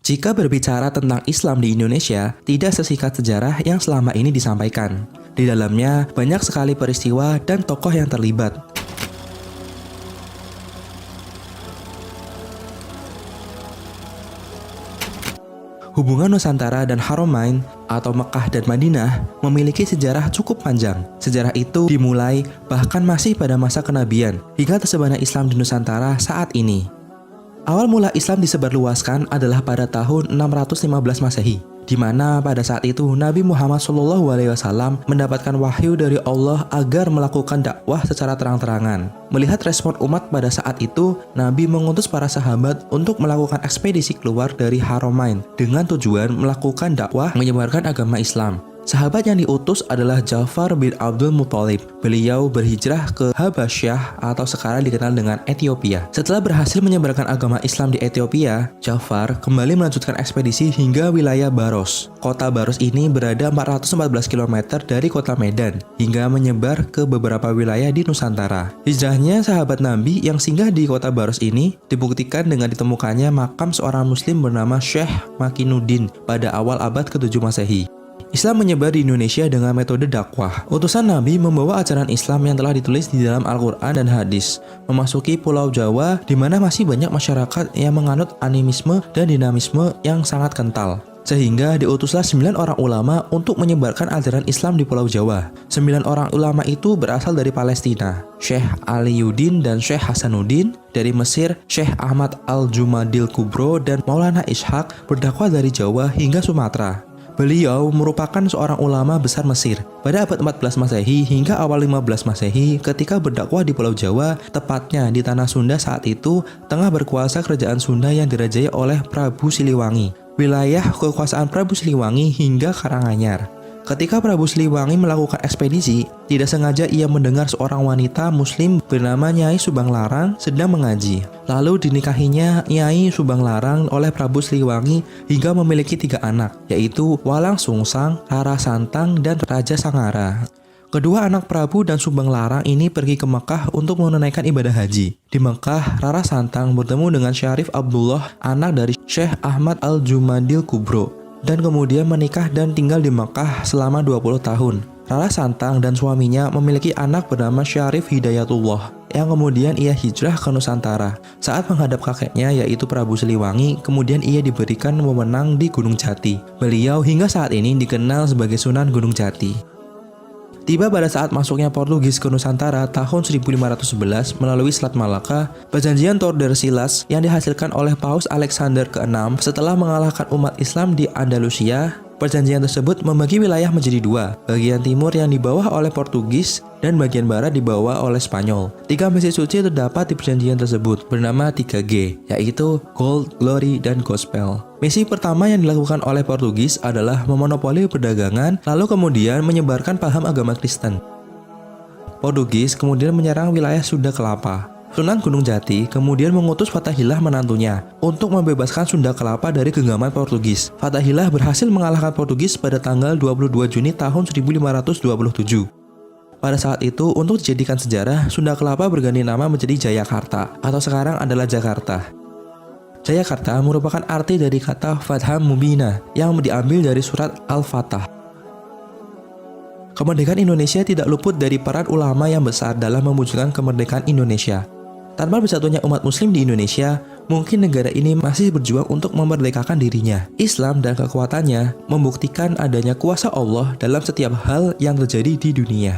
Jika berbicara tentang Islam di Indonesia, tidak sesingkat sejarah yang selama ini disampaikan. Di dalamnya banyak sekali peristiwa dan tokoh yang terlibat. Hubungan Nusantara dan Haramain atau Mekah dan Madinah memiliki sejarah cukup panjang. Sejarah itu dimulai bahkan masih pada masa kenabian hingga tersebarnya Islam di Nusantara saat ini. Awal mula Islam disebarluaskan adalah pada tahun 615 Masehi, di mana pada saat itu Nabi Muhammad SAW mendapatkan wahyu dari Allah agar melakukan dakwah secara terang-terangan. Melihat respon umat pada saat itu, Nabi mengutus para sahabat untuk melakukan ekspedisi keluar dari Haramain dengan tujuan melakukan dakwah menyebarkan agama Islam. Sahabat yang diutus adalah Ja'far bin Abdul Muthalib. Beliau berhijrah ke Habasyah atau sekarang dikenal dengan Ethiopia. Setelah berhasil menyebarkan agama Islam di Ethiopia, Ja'far kembali melanjutkan ekspedisi hingga wilayah Baros. Kota Baros ini berada 414 km dari kota Medan, hingga menyebar ke beberapa wilayah di Nusantara. Hijrahnya sahabat Nabi yang singgah di kota Baros ini dibuktikan dengan ditemukannya makam seorang muslim bernama Syekh Makinuddin pada awal abad ke-7 Masehi. Islam menyebar di Indonesia dengan metode dakwah. Utusan Nabi membawa ajaran Islam yang telah ditulis di dalam Al-Quran dan hadis, memasuki Pulau Jawa di mana masih banyak masyarakat yang menganut animisme dan dinamisme yang sangat kental. Sehingga diutuslah 9 orang ulama untuk menyebarkan ajaran Islam di Pulau Jawa. 9 orang ulama itu berasal dari Palestina, Syekh Aliyuddin dan Syekh Hasanuddin. Dari Mesir, Syekh Ahmad Al-Jumadil Kubro dan Maulana Ishaq berdakwah dari Jawa hingga Sumatera. Beliau merupakan seorang ulama besar Mesir. Pada abad 14 Masehi hingga awal 15 Masehi ketika berdakwah di Pulau Jawa, tepatnya di tanah Sunda saat itu, tengah berkuasa kerajaan Sunda yang dirajai oleh Prabu Siliwangi. Wilayah kekuasaan Prabu Siliwangi hingga Karanganyar. Ketika Prabu Siliwangi melakukan ekspedisi, tidak sengaja ia mendengar seorang wanita muslim bernama Nyai Subang Larang sedang mengaji. Lalu dinikahinya Nyai Subang Larang oleh Prabu Siliwangi hingga memiliki 3 anak, yaitu Walang Sungsang, Rara Santang, dan Raja Sangara. Kedua anak Prabu dan Subang Larang ini pergi ke Mekah untuk menunaikan ibadah haji. Di Mekah, Rara Santang bertemu dengan Syarif Abdullah, anak dari Syekh Ahmad Al-Jumadil Kubro, dan kemudian menikah dan tinggal di Mekah selama 20 tahun. Rara Santang dan suaminya memiliki anak bernama Syarif Hidayatullah, yang kemudian ia hijrah ke Nusantara. Saat menghadap kakeknya yaitu Prabu Siliwangi, kemudian ia diberikan wewenang di Gunung Jati. Beliau hingga saat ini dikenal sebagai Sunan Gunung Jati. Tiba pada saat masuknya Portugis ke Nusantara tahun 1511 melalui Selat Malaka, perjanjian Tordesillas yang dihasilkan oleh Paus Alexander ke-6 setelah mengalahkan umat Islam di Andalusia. Perjanjian tersebut membagi wilayah menjadi 2, bagian timur yang dibawa oleh Portugis dan bagian barat dibawa oleh Spanyol. 3 misi suci terdapat di perjanjian tersebut bernama 3G, yaitu Gold, Glory, dan Gospel. Misi pertama yang dilakukan oleh Portugis adalah memonopoli perdagangan, lalu kemudian menyebarkan paham agama Kristen. Portugis kemudian menyerang wilayah Sunda Kelapa. Sunan Gunung Jati kemudian mengutus Fathahillah menantunya untuk membebaskan Sunda Kelapa dari genggaman Portugis. Fathahillah berhasil mengalahkan Portugis pada tanggal 22 Juni tahun 1527. Pada saat itu, untuk dijadikan sejarah, Sunda Kelapa berganti nama menjadi Jayakarta atau sekarang adalah Jakarta. Jayakarta merupakan arti dari kata Fathah Mubina yang diambil dari surat Al-Fatah. Kemerdekaan Indonesia tidak luput dari peran ulama yang besar dalam mewujudkan kemerdekaan Indonesia. Tanpa bersatunya umat muslim di Indonesia, mungkin negara ini masih berjuang untuk memerdekakan dirinya. Islam dan kekuatannya membuktikan adanya kuasa Allah dalam setiap hal yang terjadi di dunia.